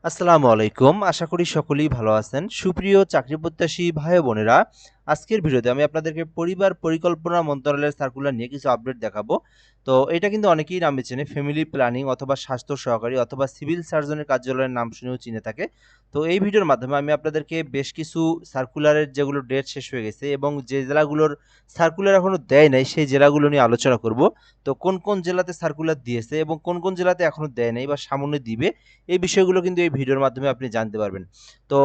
আসসালামু আলাইকুম। আশা করি সকলেই ভালো আছেন। সুপ্রিয় চাকরি প্রত্যাশী ভাই ও বোনেরা, আজকের ভিডিওতে আমি আপনাদেরকে পরিবার পরিকল্পনা মন্ত্রণালয়ের সার্কুলার নিয়ে কিছু আপডেট দেখাবো। তো এটা কিন্তু অনেকেই নামে চেনে, ফ্যামিলি প্ল্যানিং অথবা স্বাস্থ্য সহকারী অথবা সিভিল সার্জনের কার্যালয়ের নাম শুনেও চিনে থাকে। তো এই ভিডিওর মাধ্যমে আমি আপনাদেরকে বেশ কিছু সার্কুলারের যেগুলো ডেট শেষ হয়ে গেছে এবং যে জেলাগুলোর সার্কুলার এখনো দেয় নাই সেই জেলাগুলো নিয়ে আলোচনা করব। তো কোন কোন জেলাতে সার্কুলার দিয়েছে এবং কোন কোন জেলাতে এখনো দেয় নাই বা সামনে দিবে, এই বিষয়গুলো কিন্তু এই ভিডিওর মাধ্যমে আপনি জানতে পারবেন। তো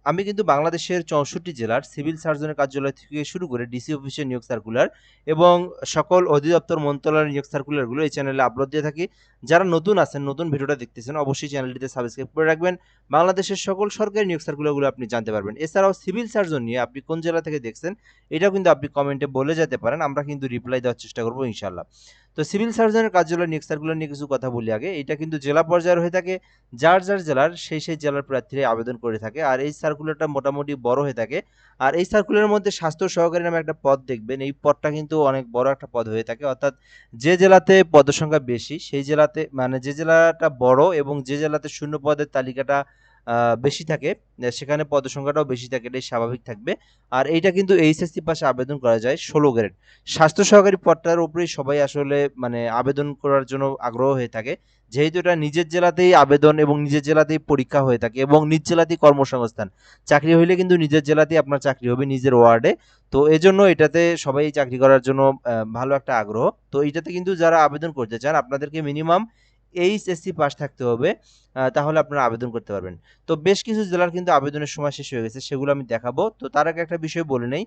আমি কিন্তু বাংলাদেশের ৬৪ জেলার সিভিল সার্জনের কার্যালয় থেকে শুরু করে ডিসি অফিসের নিয়োগ সার্কুলার এবং সকল অধিদপ্তর মন্ত্রণালয়ের নিয়োগ সার্কুলারগুলো এই চ্যানেলে আপলোড দিয়ে থাকি। যারা নতুন আছেন, নতুন ভিডিওটা দেখতেছেন, অবশ্যই চ্যানেলটিতে সাবস্ক্রাইব করে রাখবেন। বাংলাদেশের সকল সরকারি নিয়োগ সার্কুলারগুলো আপনি জানতে পারবেন। এছাড়াও সিভিল সার্জন নিয়ে আপনি কোন জেলা থেকে দেখছেন, এটাও কিন্তু আপনি কমেন্টে বলে যেতে পারেন। আমরা কিন্তু রিপ্লাই দেওয়ার চেষ্টা করব ইনশাআল্লাহ। তো সিভিল সার্জনের কার্যালয় নিয়োগ সার্কুলার নিয়ে কিছু কথা বলি আগে। এটা কিন্তু জেলা পর্যায়ের হয়ে থাকে। যার জেলার সেই জেলার প্রার্থীরা আবেদন করে থাকে। আর এই সার্কুলারটা মোটামুটি বড় হয়ে থাকে। আর এই সার্কুলারের মধ্যে স্বাস্থ্য সহকারী নামে একটা পদ দেখবেন। এই পদটা কিন্তু অনেক বড় একটা পদ হয়ে থাকে। অর্থাৎ যে জেলাতে পদসংখ্যা বেশি সেই জেলাতে, মানে যে জেলাটা বড় এবং যে জেলাতে শূন্য পদের তালিকাটা বেশি থাকে, সেখানে পদসংখ্যাটাও বেশি থাকে, এটাই স্বাভাবিক থাকবে। আর এইটা কিন্তু এইচএসসি পাশে আবেদন করা যায় ১৬ গ্রেড। স্বাস্থ্য সহকারী পদটার উপরেই সবাই আসলে মানে আবেদন করার জন্য আগ্রহ হয়ে থাকে। যেহেতু এটা নিজের জেলাতেই আবেদন এবং নিজের জেলাতেই পরীক্ষা হয়ে থাকে এবং নিজ জেলাতেই কর্মসংস্থান। চাকরি হইলে কিন্তু নিজের জেলাতেই আপনার চাকরি হবে, নিজের ওয়ার্ডে। তো এজন্য এটাতে সবাই চাকরি করার জন্য ভালো একটা আগ্রহ। তো এইটাতে কিন্তু যারা আবেদন করতে চান, আপনাদেরকে মিনিমাম এইচএসসি পাস থাকতে হবে। তাহলে আপনারা আবেদন করতে পারবেন। তো বেশ কিছু জেলার কিন্তু আবেদনের সময় শেষ হয়ে গেছে, সেগুলো আমি দেখাবো। তো তার আগে একটা বিষয় বলে নেই,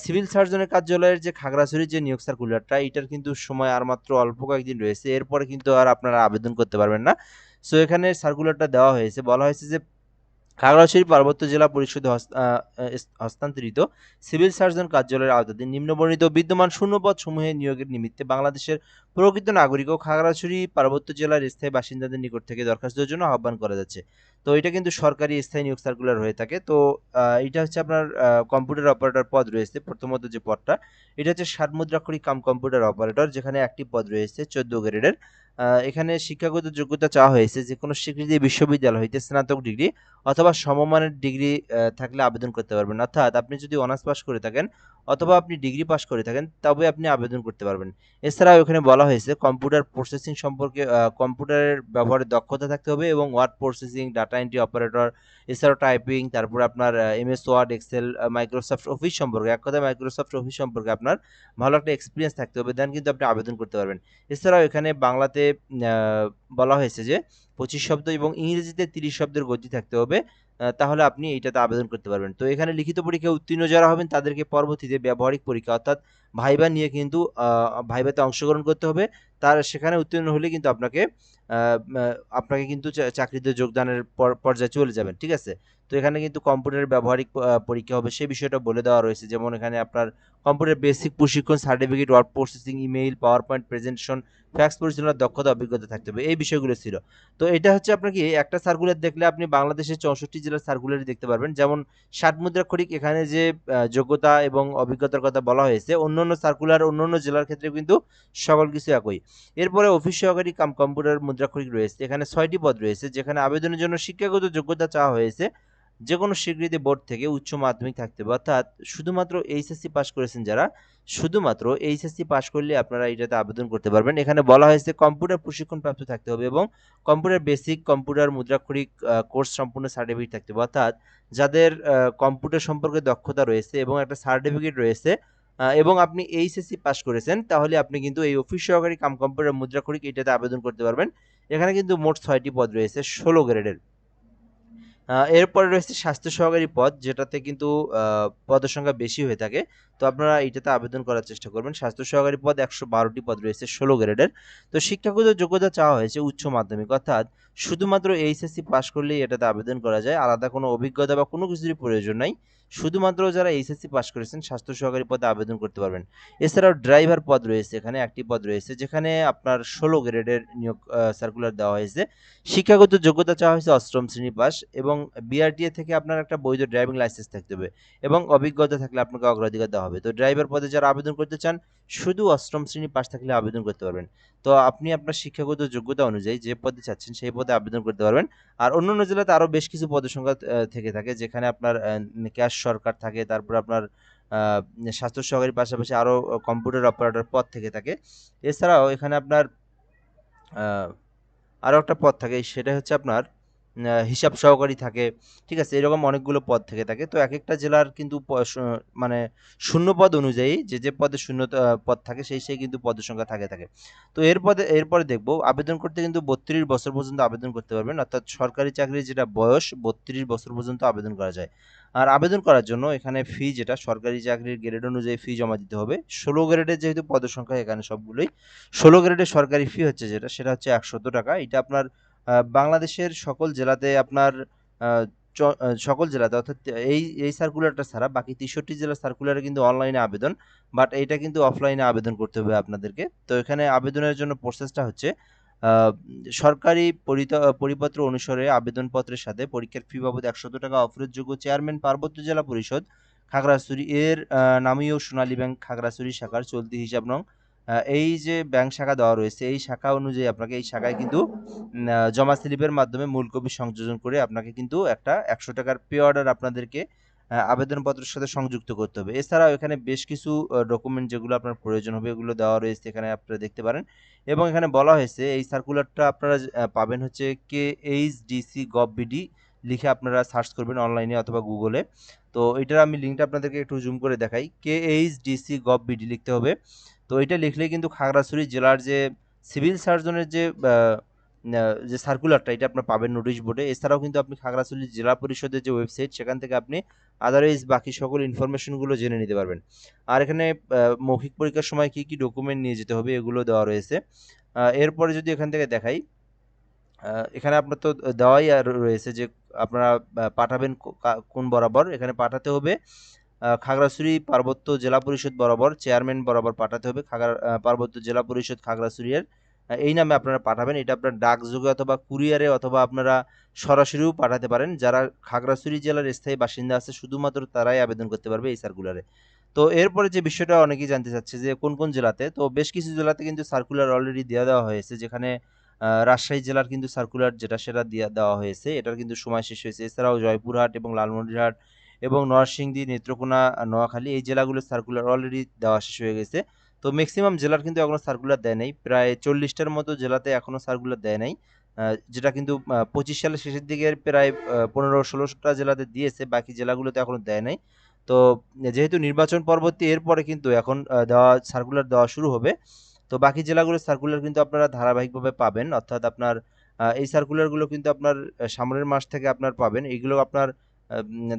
সিভিল সার্জনের কার্যালয়ের যে খাগড়াছড়ির যে নিয়োগ সার্কুলারটা, এটার কিন্তু সময় আর মাত্র অল্প কয়েকদিন রয়েছে। এরপরে কিন্তু আর আপনারা আবেদন করতে পারবেন না। সো এখানে সার্কুলারটা দেওয়া হয়েছে, বলা হয়েছে যে খাগড়াছড়ি পার্বত্য জেলা পরিষদে হস্তান্তরিত সিভিল সার্জন কার্যালয়ের আওতাধীন নিম্নবর্ণিত বিদ্যমান শূন্যপদ সমূহে নিয়োগের নিমিত্তে বাংলাদেশের প্রকৃত নাগরিক ও খাগড়াছড়ি পার্বত্য জেলার স্থায়ী বাসিন্দাদের নিকট থেকে দরখাস্তের জন্য আহ্বান করা যাচ্ছে। তো এটা কিন্তু সরকারি স্থায়ী নিয়োগ সার্কুলার হয়ে থাকে। তো এটা হচ্ছে আপনার কম্পিউটার অপারেটর পদ রয়েছে প্রথমত যে পদটা, এটা হচ্ছে ষাটমুদ্রাক্ষরিক কাম কম্পিউটার অপারেটর, যেখানে একটি পদ রয়েছে ১৪ গ্রেডের। এখানে শিক্ষাগত যোগ্যতা চাওয়া হয়েছে যে কোনো স্বীকৃত বিশ্ববিদ্যালয় হইতে স্নাতক ডিগ্রি অথবা সমমানের ডিগ্রি থাকলে আবেদন করতে পারবেন। অর্থাৎ আপনি যদি অনার্স পাস করে থাকেন অথবা আপনি ডিগ্রি পাস করে থাকেন, তবে আপনি আবেদন করতে পারবেন। এছাড়াও এখানে বলা হয়েছে কম্পিউটার প্রসেসিং সম্পর্কে কম্পিউটারের ব্যবহারের দক্ষতা থাকতে হবে এবং word processing, data entry operator, এছাড়াও টাইপিং, তারপরে আপনার MS word, excel, Microsoft office সম্পর্কে, এক কথায় মাইক্রোসফট অফিস সম্পর্কে আপনার ভালো একটা এক্সপিরিয়েন্স থাকতে হবে, দেন কিন্তু আপনি আবেদন করতে পারবেন। এছাড়াও এখানে বাংলাতে বলা হয়েছে যে ২৫ শব্দ এবং ইংরেজিতে ৩০ শব্দের গতি থাকতে হবে। তাহলে আপনি এইটাতে আবেদন করতে পারবেন। তো এখানে লিখিত পরীক্ষায় উত্তীর্ণ যারা হবেন তাদেরকে পরবর্তীতে ব্যবহারিক পরীক্ষা অর্থাৎ ভাইবা নিয়ে কিন্তু ভাইভাতে অংশগ্রহণ করতে হবে। তার সেখানে উত্তীর্ণ হলে কিন্তু আপনাকে আ মা আপনাকে কিন্তু চাকরিতে যোগদানের পর্যায়ে চলে যাবেন। ঠিক আছে? তো এখানে কিন্তু কম্পিউটারের ব্যবহারিক পরীক্ষা হবে, সেই বিষয়টা বলে দেওয়া রয়েছে। যেমন এখানে আপনার কম্পিউটার বেসিক প্রশিক্ষণ certificate, word processing, email, PowerPoint presentation, fax পরিচালনার দক্ষতা, অভিজ্ঞতা থাকতে হবে। এই বিষয়গুলো ছিল। তো এটা হচ্ছে আপনার কি, একটা সার্কুলার দেখলে আপনি বাংলাদেশের ৬৪ জেলার সার্কুলারই দেখতে পারবেন। যেমন ষাটমুদ্রাক্ষরিক এখানে যে যোগ্যতা এবং অভিজ্ঞতার কথা বলা হয়েছে, অন্যান্য সার্কুলার অন্যান্য জেলার ক্ষেত্রেও কিন্তু সকল কিছু একই। এরপরে অফিস সহকারী কাম কম্পিউটার মুদ্রাক্ষরিক রয়েছে। এখানে ৬ টি পদ রয়েছে, যেখানে আবেদনের জন্য শিক্ষাগত যোগ্যতা চাওয়া হয়েছে। যেকোনো স্বীকৃতি বোর্ড থেকে উচ্চ মাধ্যমিক থাকতে হবে। অর্থাৎ শুধুমাত্র এইচএসসি পাস করেছেন যারা, শুধুমাত্র এইচএসসি পাস করলে আপনারা এটাতে আবেদন করতে পারবেন। এখানে বলা হয়েছে কম্পিউটার প্রশিক্ষণ প্রাপ্ত থাকতে হবে এবং কম্পিউটার বেসিক, কম্পিউটার মুদ্রাক্ষরিক কোর্স সম্পূর্ণ সার্টিফিকেট থাকতে হবে। অর্থাৎ যাদের কম্পিউটার সম্পর্কে দক্ষতা রয়েছে এবং একটা সার্টিফিকেট রয়েছে এবং আপনি এইচএসসি পাস করেছেন, তাহলে আপনি কিন্তু এই অফিস সহকারী কাম কম্পিউটার মুদ্রাক্ষরিক এটাতে আবেদন করতে পারবেন। এখানে কিন্তু মোট ৬ টি পদ রয়েছে ১৬ গ্রেডের। এরপরে রয়েছে স্বাস্থ্য সহকারী পদ, যেটাতে কিন্তু পদের সংখ্যা বেশি হয়ে থাকে। তো আপনারা এইটাতে আবেদন করার চেষ্টা করবেন। স্বাস্থ্য সহকারী পদ ১১২ টি পদ রয়েছে ১৬ গ্রেডের। তো শিক্ষাগত যোগ্যতা চাওয়া হয়েছে উচ্চ মাধ্যমিক, অর্থাৎ শুধুমাত্র এইচএসসি পাস করলেই এটাতে আবেদন করা যায়। আলাদা কোনো অভিজ্ঞতা বা কোনো কিছুরই প্রয়োজন নাই। শুধুমাত্র যারা এইচএসসি পাস করেছেন স্বাস্থ্য সহকারী পদে আবেদন করতে পারবেন। এছাড়াও ড্রাইভার পদ রয়েছে, এখানে একটি পদ রয়েছে যেখানে আপনার 16 গ্রেডের নিয়োগ সার্কুলার দেওয়া হয়েছে। শিক্ষাগত যোগ্যতা চাওয়া হয়েছে অষ্টম শ্রেণী পাস এবং বিআরটিএ থেকে আপনার একটা বৈধ ড্রাইভিং লাইসেন্স থাকতে হবে এবং অভিজ্ঞতা থাকলে আপনাকে অগ্রাধিকার দেওয়া হবে। তো ড্রাইভার পদে যারা আবেদন করতে চান শুধু অষ্টম শ্রেণী পাস থাকলে আবেদন করতে পারবেন। তো আপনি আপনার শিক্ষাগত যোগ্যতা অনুযায়ী যে পদে চাচ্ছেন সেই পদে আবেদন করতে পারবেন। আর অন্যান্য জেলাতে আরও বেশ কিছু পদের সংখ্যা থেকে থাকে, যেখানে আপনার ক্যাশ সরকার থাকে, তারপর আপনার স্বাস্থ্য সহকারীর পাশাপাশি আরও কম্পিউটার অপারেটর পদ থেকে থাকে। এছাড়াও এখানে আপনার আরও একটা পদ থাকে, সেটা হচ্ছে আপনার হিসাব সহকারী থাকে। ঠিক আছে, এরকম অনেকগুলো পদ থেকে থাকে। তো এক একটা জেলার কিন্তু মানে শূন্য পদ অনুযায়ী যে পদে শূন্য পদ থাকে সেই কিন্তু পদের সংখ্যা থাকে। তো এরপরে দেখব আবেদন করতে কিন্তু 32 বছর পর্যন্ত আবেদন করতে পারবেন, অর্থাৎ সরকারি চাকরির যেটা বয়স 32 বছর পর্যন্ত আবেদন করা যায়। আর আবেদন করার জন্য এখানে ফি, যেটা সরকারি চাকরির গ্রেড অনুযায়ী ফি জমা দিতে হবে। 16 গ্রেডের যেহেতু পদের সংখ্যা এখানে সবগুলোই 16 গ্রেডের সরকারি ফি হচ্ছে সেটা হচ্ছে 100 টাকা। এটা আপনার বাংলাদেশের সকল জেলাতে আপনার সকল জেলাতে, অর্থাৎ এই সার্কুলারটা ছাড়া বাকি 63 জেলার সার্কুলারে কিন্তু অনলাইনে আবেদন, বাট এটা কিন্তু অফলাইনে আবেদন করতে হবে আপনাদেরকে। তো এখানে আবেদনের জন্য প্রসেসটা হচ্ছে সরকারি পরিপত্র অনুসারে আবেদনপত্রের সাথে পরীক্ষার ফি বাবদ 100 টাকা অফেরতযোগ্য চেয়ারম্যান পার্বত্য জেলা পরিষদ খাগড়াছড়ি এর নামীয় সোনালী ব্যাংক খাগড়াছড়ি শাখার চলতি হিসাব নং এই যে ব্যাংক শাখা দেওয়া রয়েছে এই শাখা অনুযায়ী আপনাকে এই শাখায় কিন্তু জমা স্লিপের মাধ্যমে মূল কপি সংযোজন করে আপনাকে কিন্তু একটা 100 টাকার পে অর্ডার আপনাদেরকে আবেদনপত্রের সাথে সংযুক্ত করতে হবে। এছাড়াও এখানে বেশ কিছু ডকুমেন্ট যেগুলো আপনার প্রয়োজন হবে এগুলো দেওয়া রয়েছে, এখানে আপনারা দেখতে পারেন। এবং এখানে বলা হয়েছে এই সার্কুলারটা আপনারা পাবেন হচ্ছে KHDC.gov.bd লিখে আপনারা সার্চ করবেন অনলাইনে অথবা গুগলে। তো এটার আমি লিঙ্কটা আপনাদেরকে একটু জুম করে দেখাই। KHDC.gov.bd লিখতে হবে। তো এটা লিখলেই কিন্তু খাগড়াছড়ি জেলার যে সিভিল সার্জনের যে সার্কুলারটা এটা আপনার পাবেন নোটিশ বোর্ডে। এছাড়াও কিন্তু আপনি খাগড়াছড়ি জেলা পরিষদের যে ওয়েবসাইট সেখান থেকে আপনি আদারওয়াইজ বাকি সকল ইনফরমেশনগুলো জেনে নিতে পারবেন। আর এখানে মৌখিক পরীক্ষার সময় কি কি ডকুমেন্ট নিয়ে যেতে হবে এগুলো দেওয়া রয়েছে। এরপরে যদি এখান থেকে দেখাই, এখানে আপনার তো দেওয়াই রয়েছে যে আপনারা পাঠাবেন কোন বরাবর। এখানে পাঠাতে হবে খাগড়াছড়ি পার্বত্য জেলা পরিষদ বরাবর, চেয়ারম্যান বরাবর পাঠাতে হবে পার্বত্য জেলা পরিষদ খাগড়াছড়ির এই নামে আপনারা পাঠাবেন। এটা আপনার ডাকযোগে অথবা কুরিয়ারে অথবা আপনারা সরাসরিও পাঠাতে পারেন। যারা খাগড়াছড়ি জেলার স্থায়ী বাসিন্দা আছে শুধুমাত্র তারাই আবেদন করতে পারবে এই সার্কুলারে। তো এরপরে যে বিষয়টা অনেকেই জানতে চাচ্ছে যে কোন কোন জেলাতে, তো বেশ কিছু জেলাতে কিন্তু সার্কুলার অলরেডি দেওয়া হয়েছে, যেখানে রাজশাহী জেলার কিন্তু সার্কুলার যেটা সেটা দেওয়া হয়েছে, এটার কিন্তু সময় শেষ হয়েছে। এছাড়াও জয়পুরহাট এবং লালমনিরহাট এবং নরসিংদী, নেত্রকোনা, নোয়াখালী এই জেলাগুলোর সার্কুলার অলরেডি দেওয়া শেষ হয়ে গেছে। তো ম্যাক্সিমাম জেলার কিন্তু এখনো সার্কুলার দেয় নাই, প্রায় 40টার মতো জেলাতে এখনো সার্কুলার দেয় নাই, যেটা কিন্তু 25 সালের শেষের দিকে প্রায় 15-16টা জেলাতে দিয়েছে, বাকি জেলাগুলোতে এখনো দেয় নাই। তো যেহেতু নির্বাচন পরবর্তী এরপরে কিন্তু এখন সার্কুলার দেওয়া শুরু হবে। তো বাকি জেলাগুলোর সার্কুলার কিন্তু আপনারা ধারাবাহিকভাবে পাবেন, অর্থাৎ আপনার এই সার্কুলারগুলো কিন্তু আপনার সামনের মাস থেকে আপনার পাবেন। এগুলো আপনার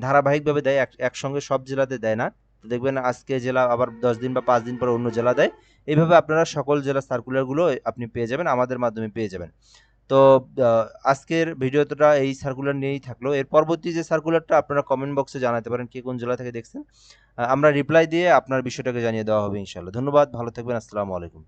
ধারাবাহিকভাবে দেয়, একসঙ্গে সব জেলাতে দেয় না। তো দেখবেন আজকে জেলা আবার 10 দিন বা 5 দিন পরে অন্য জেলা দেয়। এইভাবে আপনারা সকল জেলার সার্কুলারগুলো আপনি পেয়ে যাবেন, আমাদের মাধ্যমে পেয়ে যাবেন। তো আজকের ভিডিওটা এই সার্কুলার নিয়েই থাকলো। এর পরবর্তী যে সার্কুলারটা আপনারা কমেন্ট বক্সে জানাতে পারেন কে কোন জেলা থেকে দেখছেন। আমরা রিপ্লাই দিয়ে আপনার বিষয়টাকে জানিয়ে দেওয়া হবে ইনশাআল্লাহ। ধন্যবাদ, ভালো থাকবেন, আসসালামু আলাইকুম।